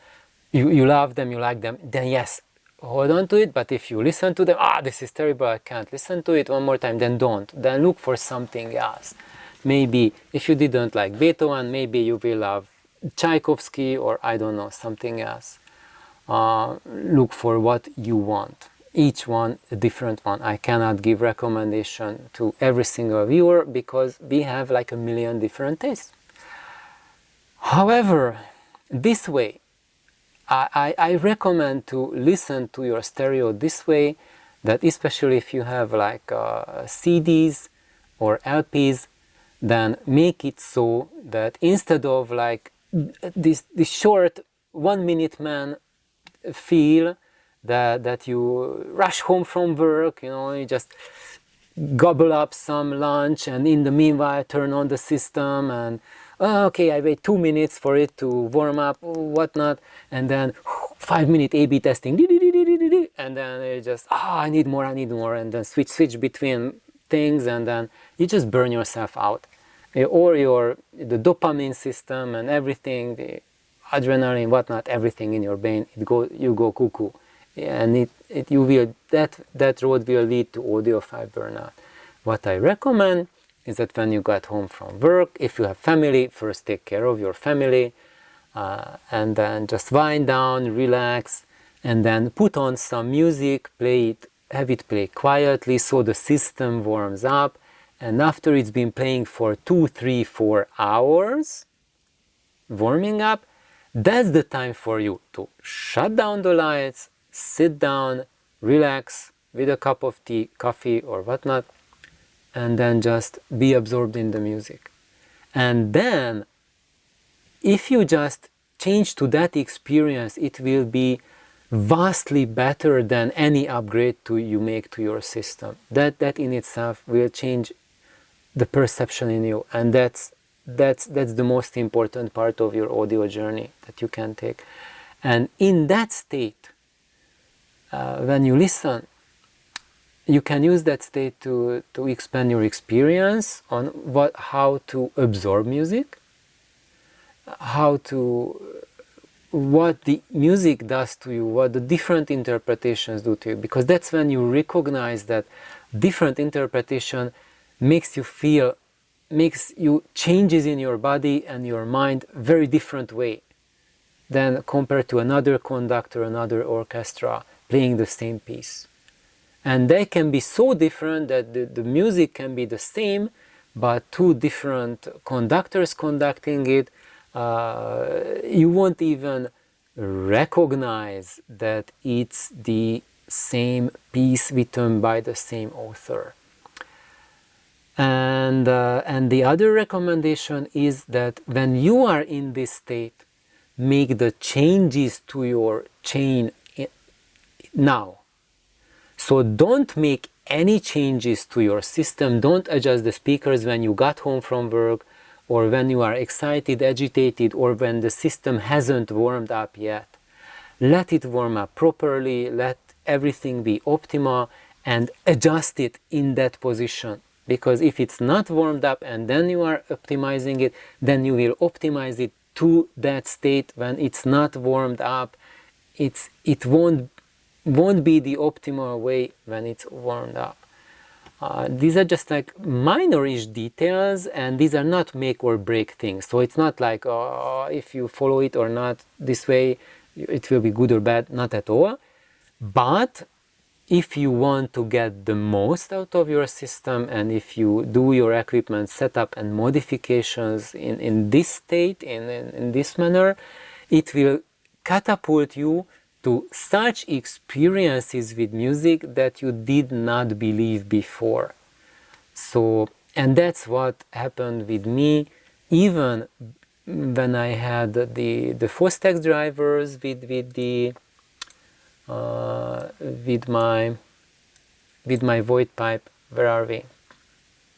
you love them, you like them, then yes, hold on to it. But if you listen to them, this is terrible, I can't listen to it one more time, then don't. Then look for something else. Maybe if you didn't like Beethoven, maybe you will love Tchaikovsky or I don't know, something else. Look for what you want. Each one a different one. I cannot give recommendation to every single viewer because we have like a million different tastes. However, this way, I recommend to listen to your stereo this way, that especially if you have like CDs or LPs, then make it so that instead of like this short 1 minute man feel that you rush home from work, you know, you just gobble up some lunch and in the meanwhile turn on the system and okay, I wait 2 minutes for it to warm up, whatnot, and then 5-minute A/B testing, and then you just I need more, and then switch between things, and then you just burn yourself out, or the dopamine system and everything, the adrenaline, whatnot, everything in your brain, you go cuckoo, and that road will lead to audiophile burnout. What I recommend is that when you got home from work, if you have family, first take care of your family, and then just wind down, relax, and then put on some music, have it play quietly so the system warms up, and after it's been playing for 2, 3, 4 hours, warming up, that's the time for you to shut down the lights, sit down, relax with a cup of tea, coffee, or whatnot, and then just be absorbed in the music. And then, if you just change to that experience, it will be vastly better than any upgrade you make to your system. That in itself will change the perception in you, and that's the most important part of your audio journey that you can take. And in that state, when you listen, you can use that state to expand your experience on how to absorb music, what the music does to you, what the different interpretations do to you, because that's when you recognize that different interpretation makes you changes in your body and your mind very different way than compared to another conductor, another orchestra playing the same piece. And they can be so different that the music can be the same, but two different conductors conducting it, you won't even recognize that it's the same piece written by the same author. And the other recommendation is that when you are in this state, make the changes to your chain now. So don't make any changes to your system, don't adjust the speakers when you got home from work, or when you are excited, agitated, or when the system hasn't warmed up yet. Let it warm up properly, let everything be optimal, and adjust it in that position. Because if it's not warmed up and then you are optimizing it, then you will optimize it to that state when it's not warmed up. It won't be the optimal way when it's warmed up. These are just like minor-ish details, and these are not make or break things. So it's not like if you follow it or not this way, it will be good or bad, not at all. But if you want to get the most out of your system, and if you do your equipment setup and modifications in this state, in this manner, it will catapult you to such experiences with music that you did not believe before. So, and that's what happened with me, even when I had the Fostex drivers with my Voigt pipe. Where are we?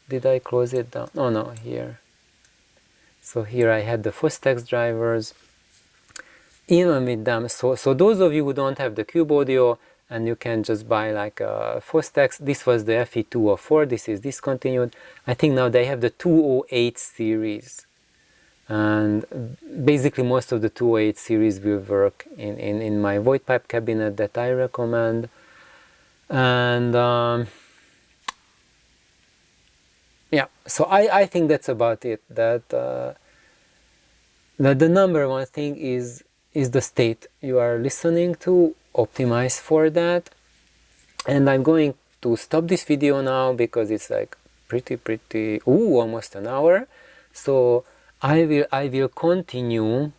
Did I close it down? Oh no, here. So here I had the Fostex drivers. Even with them, so those of you who don't have the Cube Audio and you can just buy like a Fostex, this was the FE204, this is discontinued. I think now they have the 208 series, and basically most of the 208 series will work in my Voigt pipe cabinet that I recommend. And yeah, so I think that's about it, that the number one thing is the state you are listening to, optimize for that. And I'm going to stop this video now because it's like pretty almost an hour. So I will continue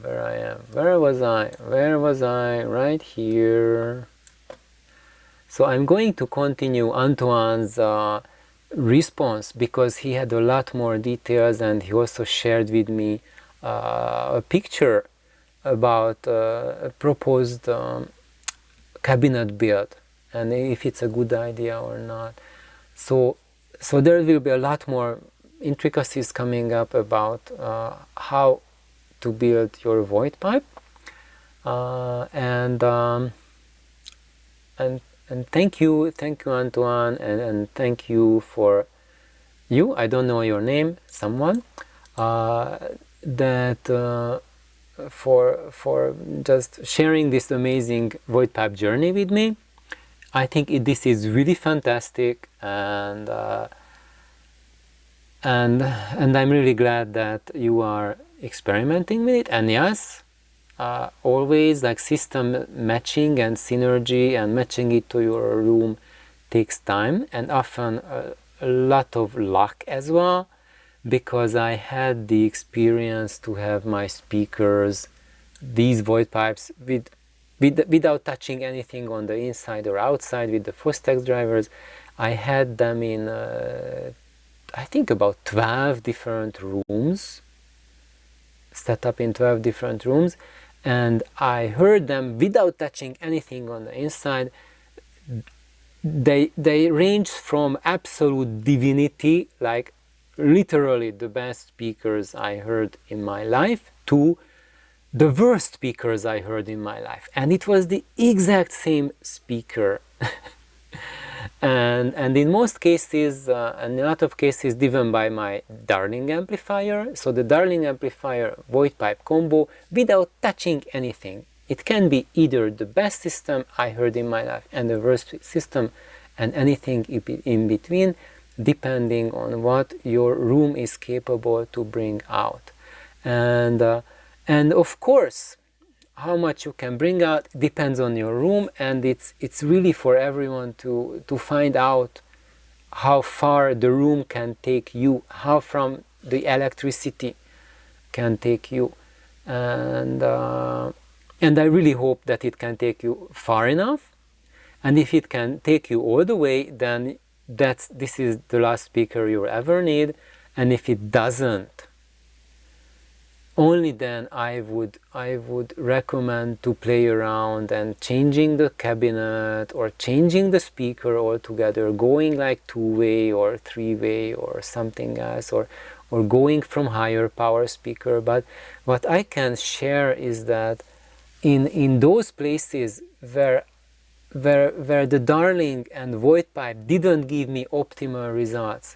where I am. Where was I? Where was I? Right here. So I'm going to continue Antoine's response because he had a lot more details, and he also shared with me a picture about a proposed cabinet build and if it's a good idea or not. So there will be a lot more intricacies coming up about how to build your Voigt pipe, and thank you Antoine, and thank you for you. I don't know your name, someone that for just sharing this amazing Voigt pipe journey with me. I think this is really fantastic, and I'm really glad that you are experimenting with it. And yes, always like system matching and synergy and matching it to your room takes time and often a lot of luck as well, because I had the experience to have my speakers, these Voigt pipes, without touching anything on the inside or outside with the Fostex drivers. I had them in I think about 12 different rooms, set up in 12 different rooms, and I heard them without touching anything on the inside. They range from absolute divinity, like literally the best speakers I heard in my life, to the worst speakers I heard in my life. And it was the exact same speaker. and in most cases, and in a lot of cases, driven by my Darling amplifier. So the Darling amplifier Voigt pipe combo without touching anything. It can be either the best system I heard in my life and the worst system, and anything in between, depending on what your room is capable to bring out. And of course, how much you can bring out depends on your room, and it's really for everyone to find out how far the room can take you, how from the electricity can take you, and I really hope that it can take you far enough. And if it can take you all the way, then this is the last speaker you'll ever need. And if it doesn't, only then I would recommend to play around and changing the cabinet or changing the speaker altogether, going like two-way or three-way or something else, or going from higher power speaker. But what I can share is that in those places where the Darling and Voigt pipe didn't give me optimal results,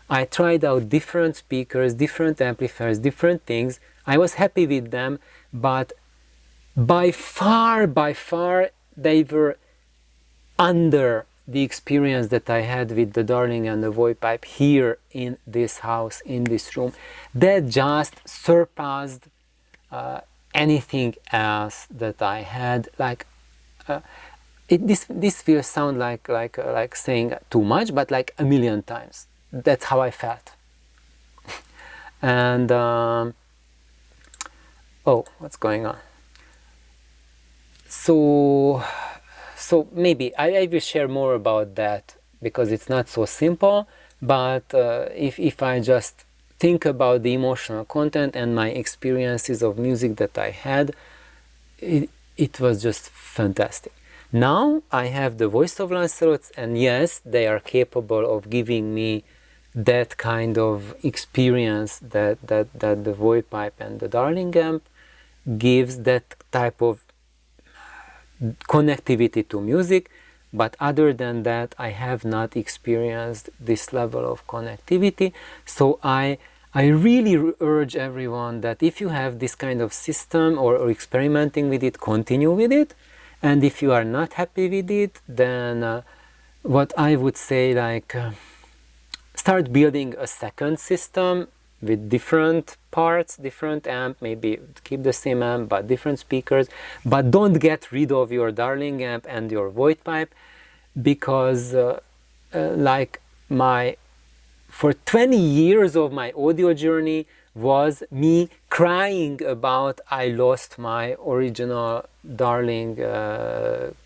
I tried out different speakers, different amplifiers, different things. I was happy with them, but by far, they were under the experience that I had with the Darling and the Voigt pipe here in this house, in this room. That just surpassed anything else that I had. Like this will sound like saying too much, but like a million times. That's how I felt. And oh, what's going on? So maybe I will share more about that, because it's not so simple. But if I just think about the emotional content and my experiences of music that I had, it was just fantastic. Now I have the voice of Lancelot, and yes, they are capable of giving me that kind of experience that the Voigt pipe and the Darling amp gives, that type of connectivity to music. But other than that, I have not experienced this level of connectivity. So I really urge everyone that if you have this kind of system or experimenting with it, continue with it. And if you are not happy with it, then what I would say, like, start building a second system with different parts, different amp, maybe keep the same amp but different speakers, but don't get rid of your Darling amp and your Voigt pipe, because like my for 20 years of my audio journey was me crying about I lost my original darling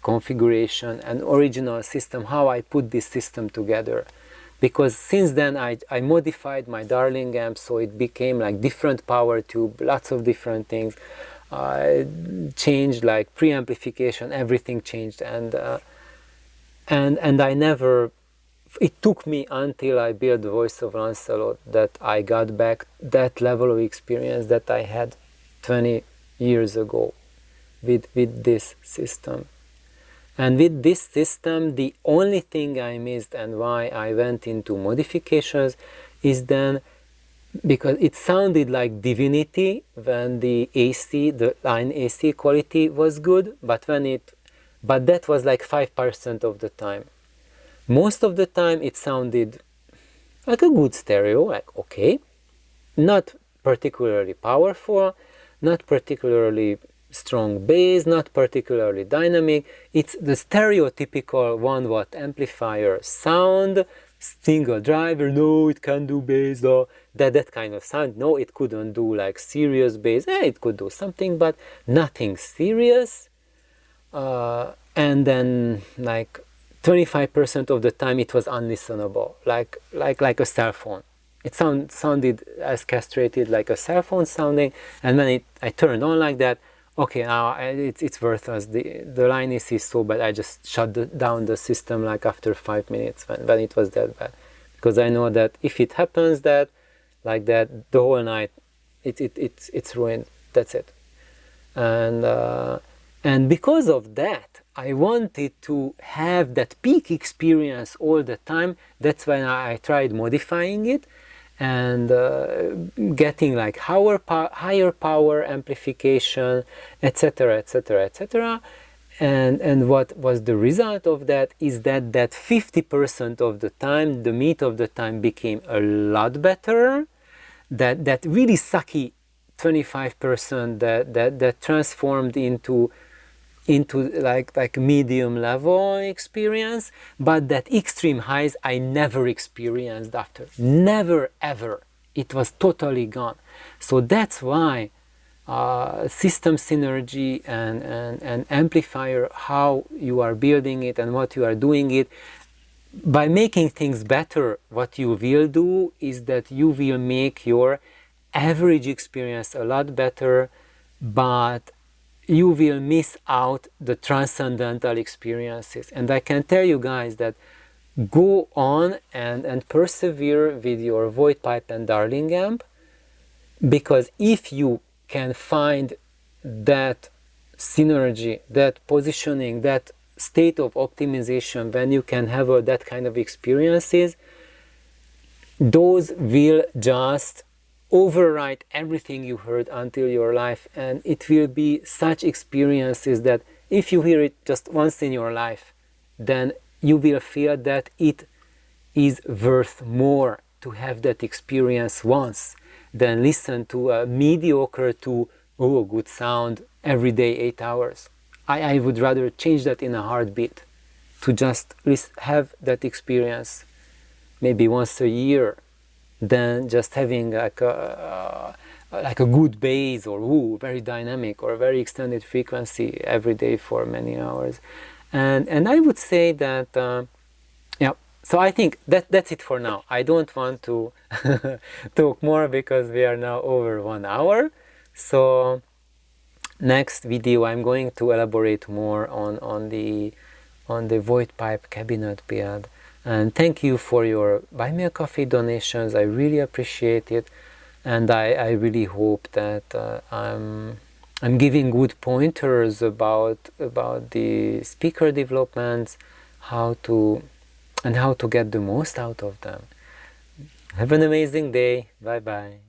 configuration and original system, how I put this system together. Because since then I modified my darling amp so it became like different power tube, lots of different things. I changed like preamplification, everything changed, and I never. It took me until I built the Voice of Lancelot that I got back that level of experience that I had 20 years ago with this system. And with this system, the only thing I missed and why I went into modifications is then because it sounded like divinity when the AC, the line AC quality was good, but that was like 5% of the time. Most of the time it sounded like a good stereo, like okay, not particularly powerful, not particularly strong bass, not particularly dynamic. It's the stereotypical 1 watt amplifier sound, single driver, no it can do bass, though, that kind of sound. No, it couldn't do like serious bass, it could do something, but nothing serious. And then like 25% of the time it was unlistenable, like a cell phone. It sounded as castrated like a cell phone sounding, and when I turned on like that, okay, now it's worthless. The line is so bad. I just shut down the system like after 5 minutes when it was that bad, because I know that if it happens like that, the whole night it's ruined. That's it. And because of that, I wanted to have that peak experience all the time. That's when I tried modifying it and getting like higher power amplification, etc., etc., etc. And what was the result of that is that 50% of the time, the meat of the time became a lot better. That really sucky 25% that transformed into like medium level experience, but that extreme highs I never experienced after. Never ever. It was totally gone. So that's why system synergy and amplifier, how you are building it and what you are doing it, by making things better, what you will do is that you will make your average experience a lot better, but you will miss out the transcendental experiences. And I can tell you guys that go on and persevere with your Voight pipe and Darling amp, because if you can find that synergy, that positioning, that state of optimization, when you can have that kind of experiences, those will just overwrite everything you heard until your life, and it will be such experiences that if you hear it just once in your life, then you will feel that it is worth more to have that experience once than listen to a mediocre to good sound every day 8 hours. I would rather change that in a heartbeat to just have that experience maybe once a year than just having like a good bass or very dynamic or very extended frequency every day for many hours. And I would say that yeah, so I think that's it for now. I don't want to talk more because we are now over 1 hour. So next video I'm going to elaborate more on the Voight pipe cabinet build. And thank you for your Buy Me a Coffee donations. I really appreciate it, and I really hope that I'm giving good pointers about the speaker developments, how to get the most out of them. Have an amazing day. Bye bye.